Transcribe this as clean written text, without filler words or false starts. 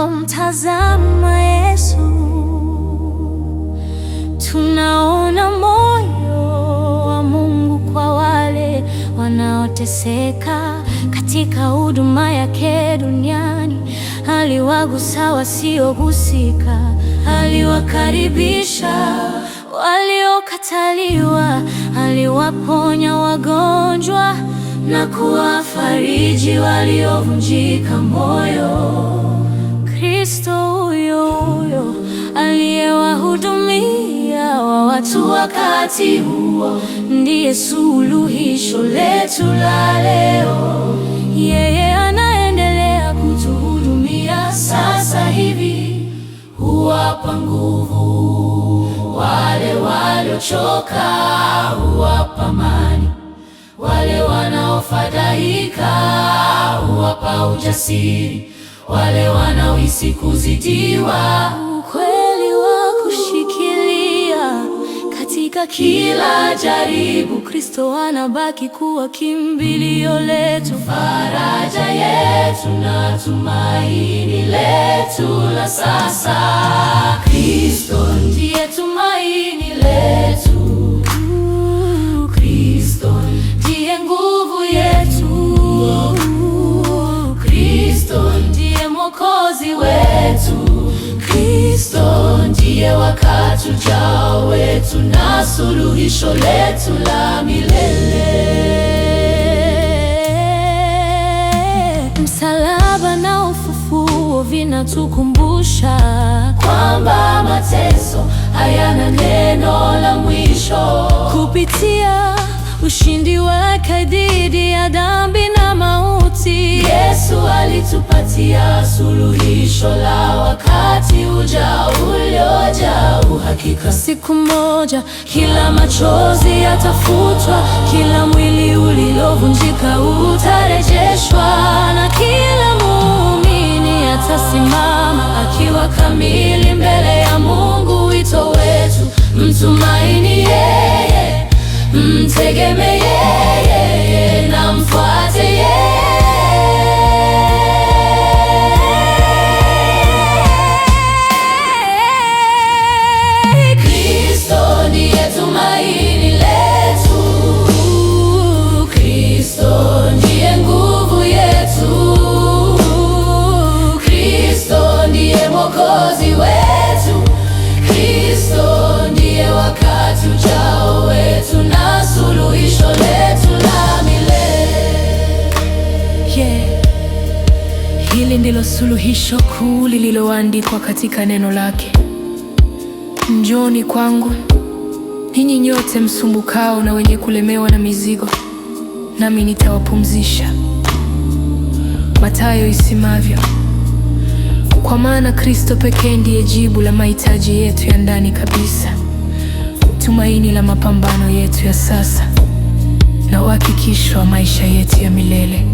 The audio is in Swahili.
Tunapomtazama Yesu, tunaona moyo wa Mungu kwa wale wanaoteseka katika huduma yake duniani. Aliwagusa wasiogusika, aliwakaribisha waliokataliwa, aliwaponya wagonjwa na kuwafariji waliovunjika moyo. Kristo huyo huyo aliyewahudumia watu wakati huo ndiye suluhisho letu la leo. Yeye anaendelea kutuhudumia sasa hivi, huwapa nguvu wale waliochoka, huwapa amani wale wanaofadhaika, huwapa ujasiri wale wanaohisi kuzidiwa. Ukweli wa kushikilia katika kila jaribu, Kristo anabaki kuwa kimbilio letu, faraja yetu na tumaini letu la sasa. Kristo ndiye tumaini letu, Kristo ndiye nguvu yetu, Kristo ndiye Mwokozi wetu, Kristo ndiye wakati ujao wetu na suluhisho letu la milele. Msalaba na ufufuo vinatukumbusha kwamba mateso hayana neno la mwisho. Kupitia ushindi wake dhidi ya dhambi na mauti, Yesu alitupatia suluhisho la wakati ujao uliojaa uhakika. Siku moja kila machozi yatafutwa, kila mwili uliovunjika utarejeshwa, na kila muumini atasimama akiwa kamili mbele ya Mungu. Wito wetu, mtumaini yeye, mtegemee yeye na mfuate yeye. Kristo ndiye tumaini letu, Kristo ndiye nguvu yetu, Kristo ndiye Mwokozi wetu, Kristo ndiye wakati ujao wetu na suluhisho letu la milele. Hili ndilo suluhisho kuu lililoandikwa katika neno lake. Njooni kwangu ninyi nyote msumbukao na wenye kulemewa na mizigo, nami nitawapumzisha. Mathayo isemavyo. Kwa maana Kristo pekee ndiye jibu la mahitaji yetu ya ndani kabisa, tumaini la mapambano yetu ya sasa na uhakikisho wa maisha yetu ya milele.